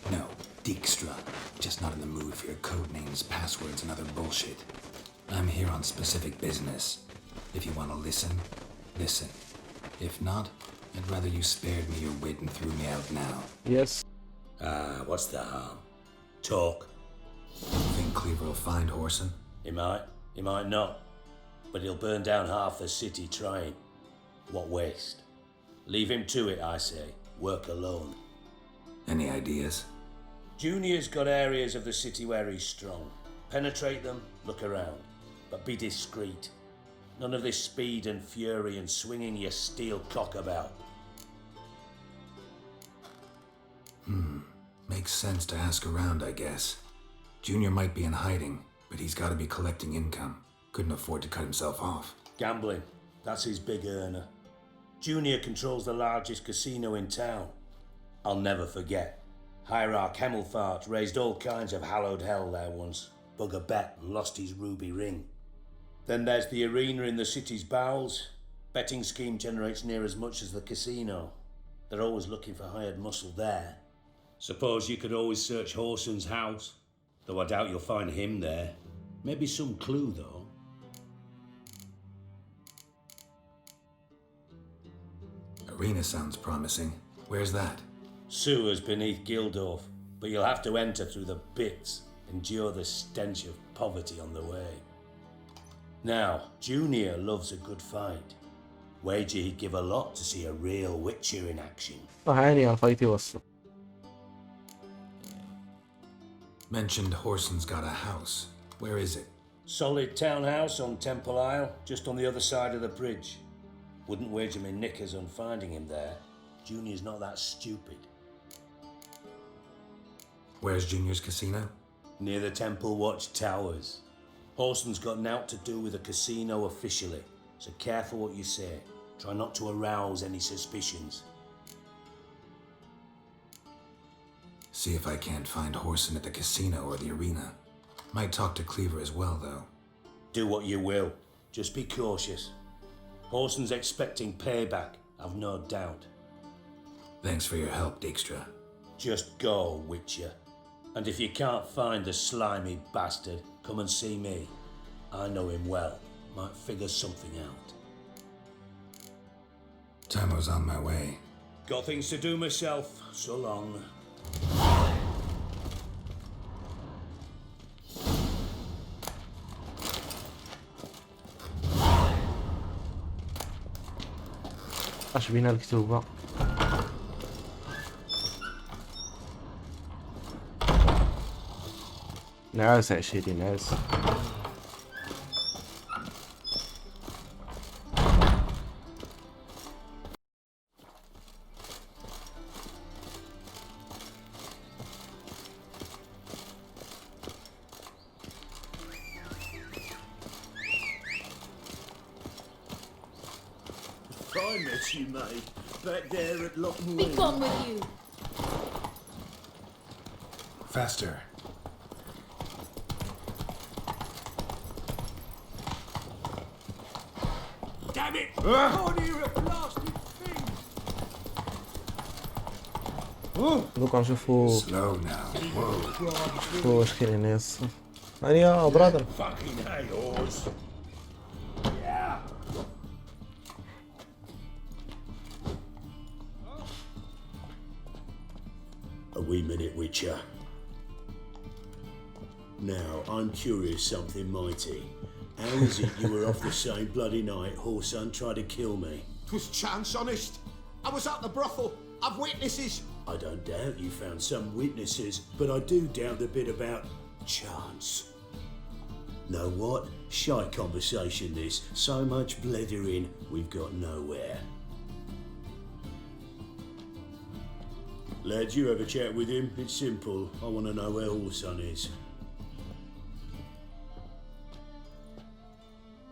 No, Dijkstra. Just not in the mood for your code names, passwords, and other bullshit. I'm here on specific business. If you want to listen, listen. If not, I'd rather you spared me your wit and threw me out now. Yes. What's the harm? Talk. Think Cleaver will find Horson? He might not. But he'll burn down half the city trying. What waste? Leave him to it, I say. Work alone. Any ideas? Junior's got areas of the city where he's strong. Penetrate them, look around. But be discreet. None of this speed and fury and swinging your steel cock about. Makes sense to ask around, I guess. Junior might be in hiding, but he's got to be collecting income. Couldn't afford to cut himself off. Gambling. That's his big earner. Junior controls the largest casino in town. I'll never forget. Hierarch Hemmelfart raised all kinds of hallowed hell there once. Bugger bet and lost his ruby ring. Then there's the arena in the city's bowels. Betting scheme generates near as much as the casino. They're always looking for hired muscle there. Suppose you could always search Horson's house. Though I doubt you'll find him there. Maybe some clue, though. Arena sounds promising. Where's that? Sewers beneath Gildorf, but you'll have to enter through the pits, endure the stench of poverty on the way. Now, Junior loves a good fight. Wager he'd give a lot to see a real Witcher in action. عيني على الفايت يوصل. Mentioned Horson's got a house. Where is it? Solid townhouse on Temple Isle, just on the other side of the bridge. Wouldn't wager me knickers on finding him there. Junior's not that stupid. Where's Junior's casino? Near the Temple Watch Towers. Horson's got nought to do with the casino officially, so careful what you say. Try not to arouse any suspicions. See if I can't find Horson at the casino or the arena. Might talk to Cleaver as well, though. Do what you will. Just be cautious. Horson's expecting payback, I've no doubt. Thanks for your help, Dijkstra. Just go, Witcher. And if you can't find the slimy bastard, come and see me. I know him well. Might figure something out. Tamo's on my way. Got things to do myself. So long. اش بينا الكتوبة. نعاس 20 نعاس. I met you, mate, back there at Lockwood. Be gone with you! Faster. Damn it! Can't hear a blasted thing! دوكا نشوفو Slow now. Whoa. نشوفو واش كاين الناس. هانيا برادر. Fucking A-Horse. Yeah. A wee minute, Witcher. Now, I'm curious something mighty. How is it you were off the same bloody night Horson tried to kill me? 'Twas chance, honest. I was at the brothel. I've witnesses. I don't doubt you found some witnesses, but I do doubt the bit about chance. Know what? Shite conversation this. So much blethering, we've got nowhere. Lad, you have a chat with him? It's simple. I want to know where Horson is.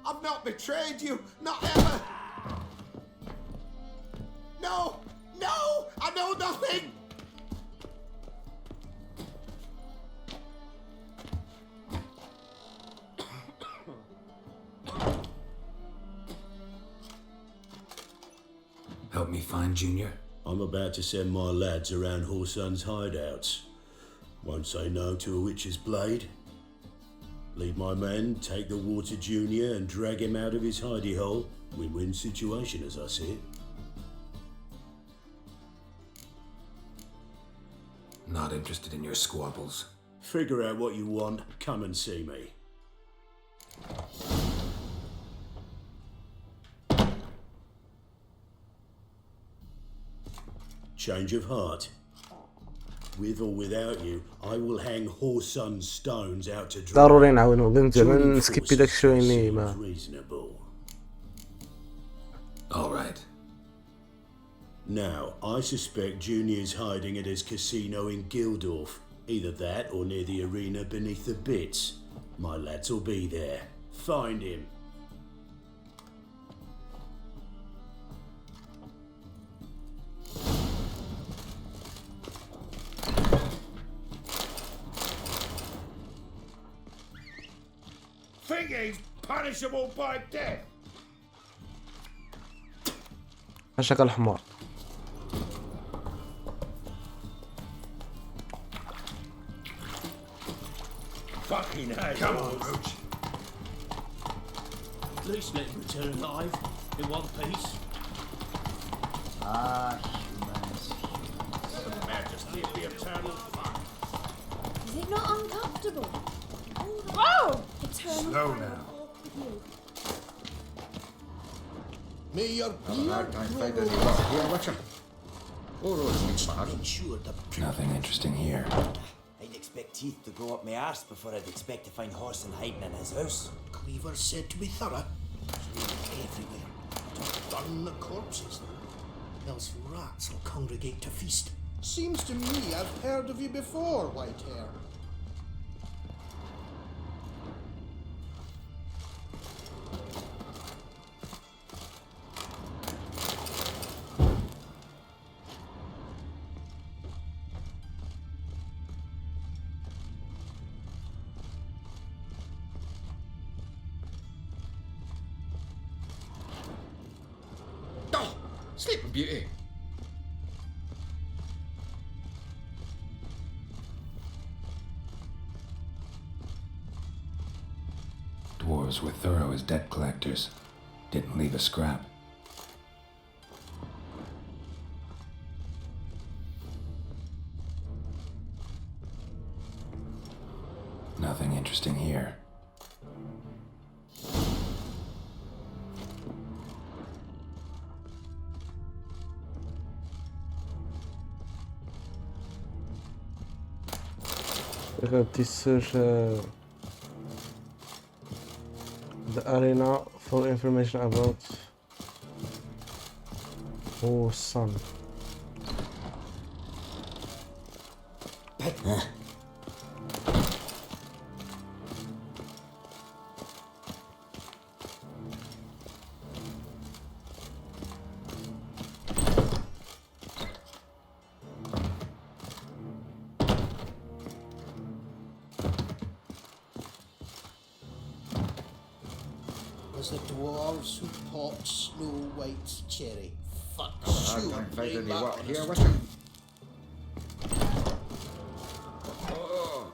I've not betrayed you. Not ever. No! No! I know nothing! Help me find Junior? I'm about to send my lads around Horson's hideouts. Won't say no to a witch's blade. Lead my men, take the Water Junior and drag him out of his hidey hole. Win-win situation as I see it. Not interested in your squabbles. Figure out what you want, come and see me. Change of heart. With or without you, I will hang Whoreson stones out to dry. ضروري نعاونو بنت Joining نسكيبي داك الشوي اللي forces ما seems reasonable. All right. Now, I suspect Junior's hiding at his casino in Gildorf. Either that or near the arena beneath the bits. My lads will be there. Find him. Think he's punishable by death? هشك الحمار. Fucking hell. Come on, Roach. At least let him return alive in one piece. Humans. The majesty of the eternal fuck. Is it not uncomfortable? Whoa! Slow now. May your Abdelhak, I find any luck here, Witcher? Nothing interesting here. I'd expect teeth to go up my arse before I'd expect to find Whoreson hiding in his house. Cleaver said to be thorough. So we look everywhere. Don't burn the corpses, else rats will congregate to feast. Seems to me I've heard of you before, Whitehair. Sleeping Beauty. Dwarves were thorough as debt collectors. Didn't leave a scrap. Nothing interesting here. Search the arena for information about Whoreson. Was the dwarves who popped Snow White's cherry. Fuck, I sure. can't find bring any that luck on here, us. Witcher. Oh,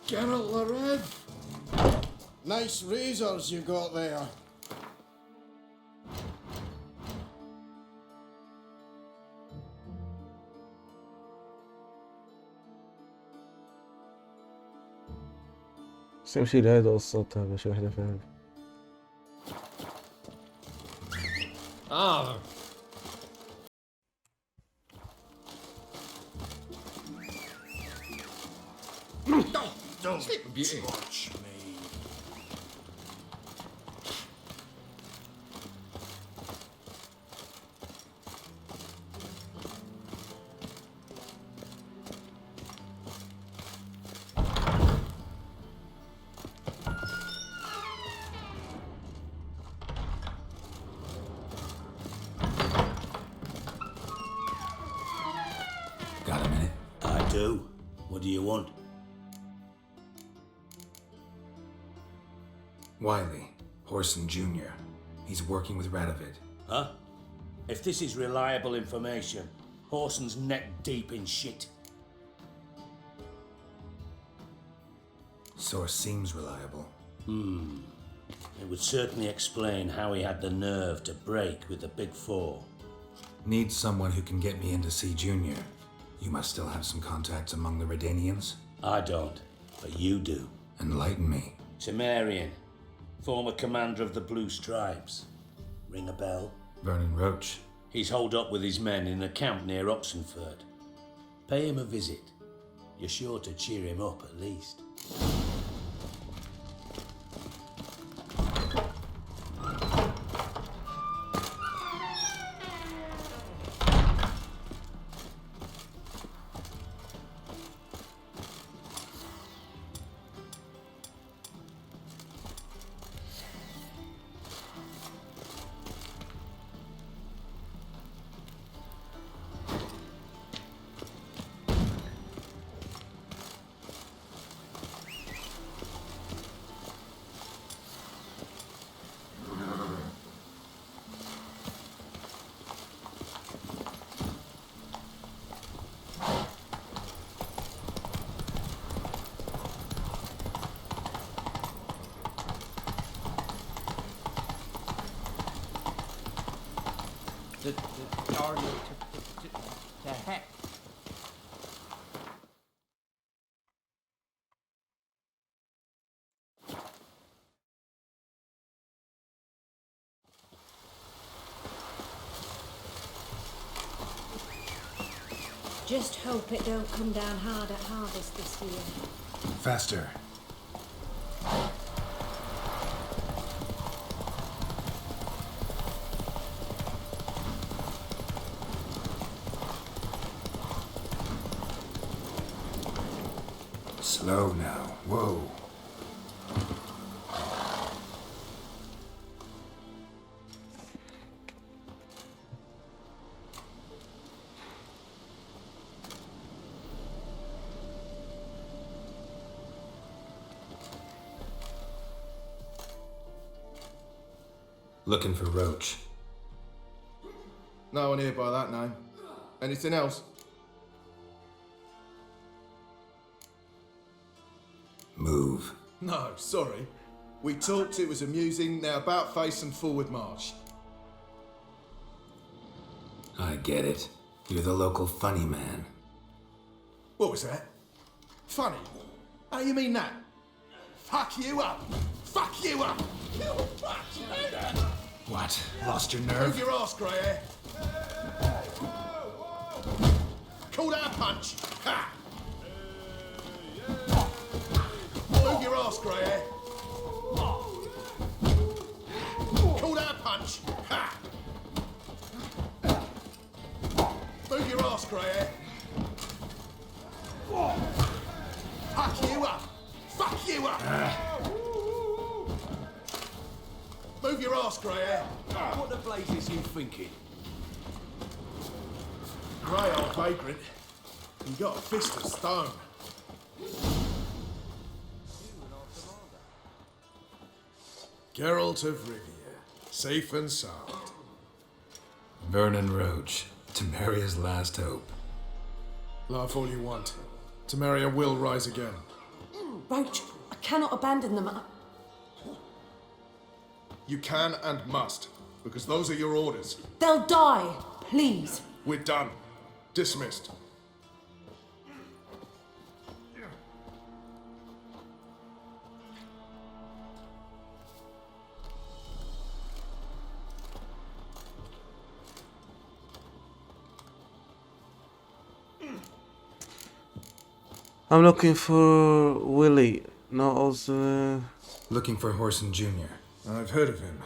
Geralt the Red. Nice razors you got there. بس نمشي لهذا الصوت هذا شي وحدة فيها. Ah. Don't Sleeping Beauty. touch me. Got a minute? I do. What do you want? Wiley, Whoreson Jr. He's working with Radovid. Huh? If this is reliable information, Whoreson's neck deep in shit. Source seems reliable. It would certainly explain how he had the nerve to break with the Big Four. Need someone who can get me in to see Junior. You must still have some contacts among the Redanians? I don't, but you do. Enlighten me. Temerian, former commander of the Blue Stripes. Ring a bell? Vernon Roach. He's holed up with his men in a camp near Oxenford. Pay him a visit. You're sure to cheer him up at least. To heck. Just hope it don't come down hard at harvest this year. Faster. Slow now. Whoa. Looking for Roach. No one here by that name. Anything else? Move. No, sorry. We talked, it was amusing, now about face and forward march. I get it. You're the local funny man. What was that? Funny? How you mean that? Fuck you up! Fuck you up! What? Lost your Move nerve? your ass, grey hair! Call that a punch! Ha! Move your ass, grey hair! Call that a punch! Ha! Move your ass, grey hair! Fuck you up! Fuck you up! Move your ass, grey hair! What the blazes you thinking? Grey old vagrant. You got a fist of stone. Geralt of Rivia, safe and sound. Vernon Roach. Temeria's last hope. Laugh all you want. Temeria will rise again. Roach, I cannot abandon them. You can and must, because those are your orders. They'll die, please. We're done. Dismissed. I'm looking for Willie, not also. Looking for Horson Jr. I've heard of him,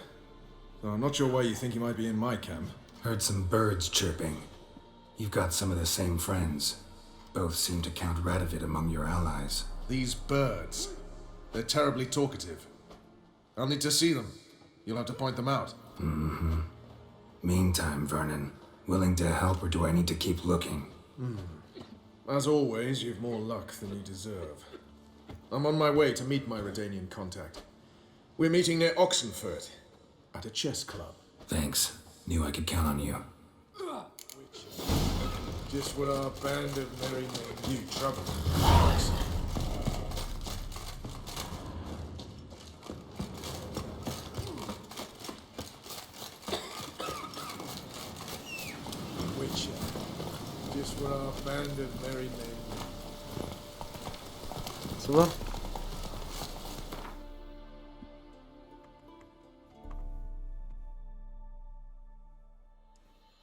though I'm not sure why you think he might be in my camp. Heard some birds chirping. You've got some of the same friends. Both seem to count Radovid among your allies. These birds, they're terribly talkative. I'll need to see them. You'll have to point them out. Mm-hmm. Meantime, Vernon, willing to help or do I need to keep looking? As always, you've more luck than you deserve. I'm on my way to meet my Redanian contact. We're meeting near Oxenford, at a chess club. Thanks. Knew I could count on you. Just what our band of merry men do, trouble. murdered merry men. صبر.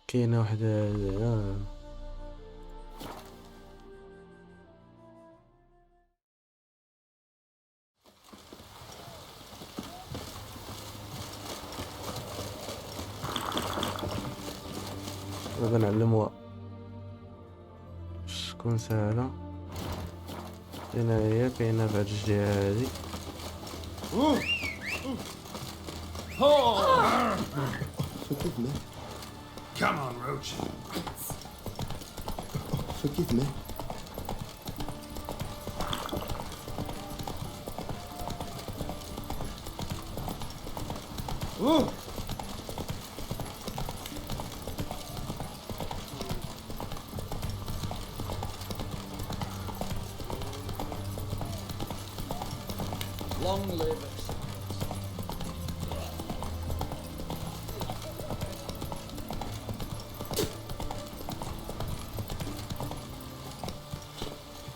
كاينة وحدة دابا نعلموها شكون ساهلة. كاينة هي كاينة فهاد الجهة هادي. Forgive me. Come on, Roach. Forgive me. Ooh. Long live it.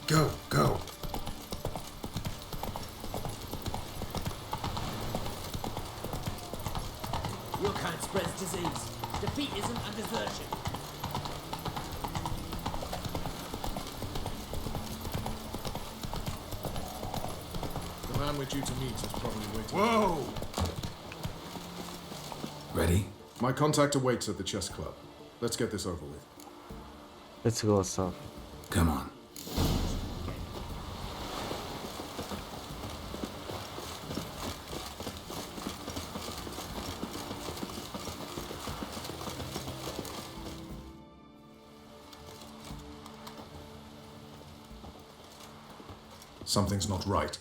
Go, go. Your kind spreads disease. Defeat isn't a desertion. The man we're due to meet is probably waiting. Whoa! Ready? My contact awaits at the chess club. Let's get this over with. Let's go, Saf. Come on. Something's not right.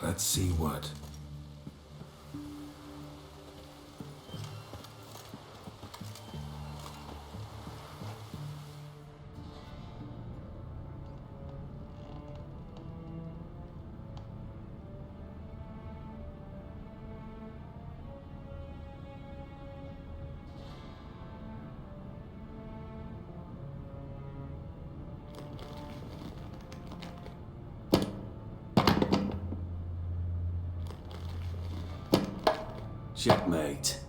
Let's see what. Checkmate.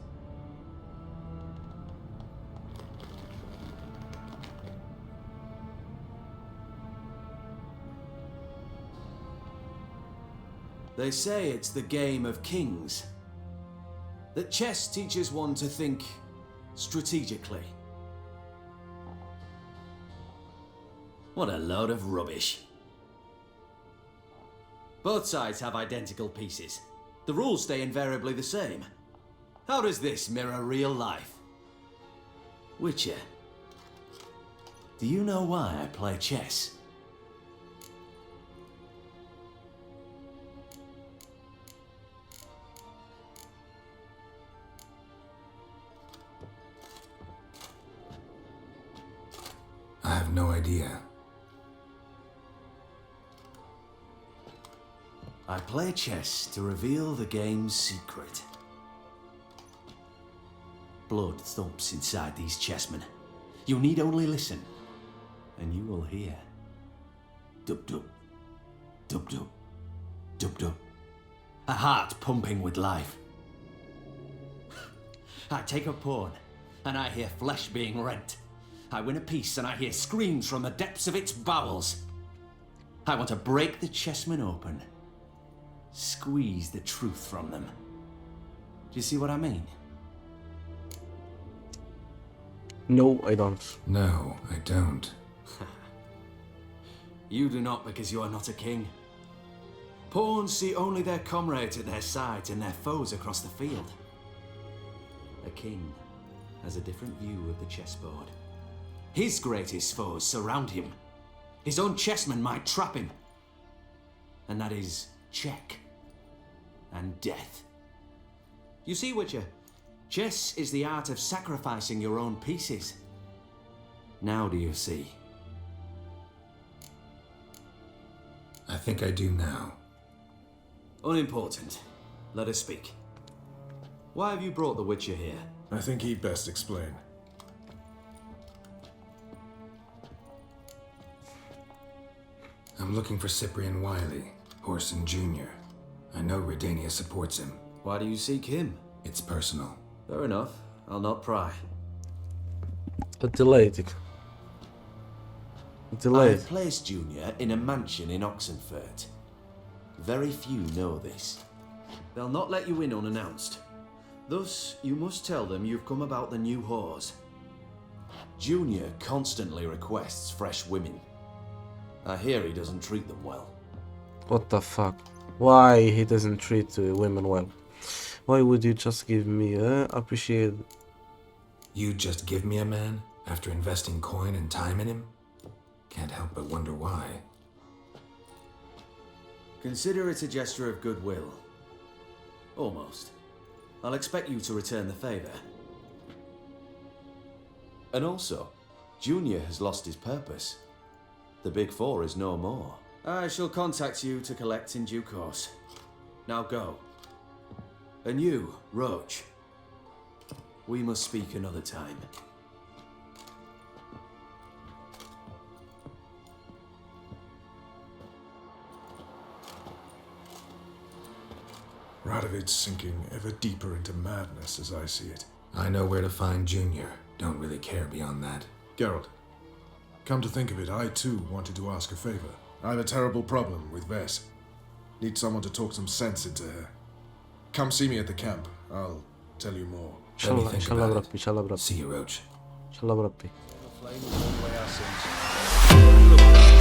They say it's the game of kings. That chess teaches one to think strategically. What a load of rubbish. Both sides have identical pieces. The rules stay invariably the same. How does this mirror real life? Witcher, do you know why I play chess? I have no idea. I play chess to reveal the game's secret. Blood thumps inside these chessmen. You need only listen, and you will hear. Dub-dub, dub-dub, dub-dub. A heart pumping with life. I take a pawn, and I hear flesh being rent. I win a piece, and I hear screams from the depths of its bowels. I want to break the chessmen open. Squeeze the truth from them. Do you see what I mean? No, I don't. No, I don't. You do not because you are not a king. Pawns see only their comrades at their sides and their foes across the field. A king has a different view of the chessboard. His greatest foes surround him. His own chessmen might trap him. And that is check and death. You see, Witcher, chess is the art of sacrificing your own pieces. Now do you see? I think I do now. Unimportant. Let us speak. Why have you brought the Witcher here? I think he'd best explain. I'm looking for Cyprian Wiley, Horson Jr. I know Redania supports him. Why do you seek him? It's personal. Fair enough. I'll not pry. Delayed. I've placed Junior in a mansion in Oxenfurt. Very few know this. They'll not let you in unannounced. Thus, you must tell them you've come about the new whores. Junior constantly requests fresh women. I hear he doesn't treat them well. What the fuck? Why he doesn't treat women well? Why would you just give me appreciate? You just give me a man after investing coin and time in him? Can't help but wonder why. Consider it a gesture of goodwill. Almost. I'll expect you to return the favor. And also, Junior has lost his purpose. The Big Four is no more. I shall contact you to collect in due course. Now go. And you, Roach. We must speak another time. Radovid's sinking ever deeper into madness as I see it. I know where to find Junior. Don't really care beyond that. Geralt, come to think of it, I too wanted to ask a favor. I have a terrible problem with Vess. Need someone to talk some sense into her. Come see me at the camp. I'll tell you more. inshallah. See you, Roach. inshallah بربي.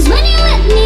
When you let me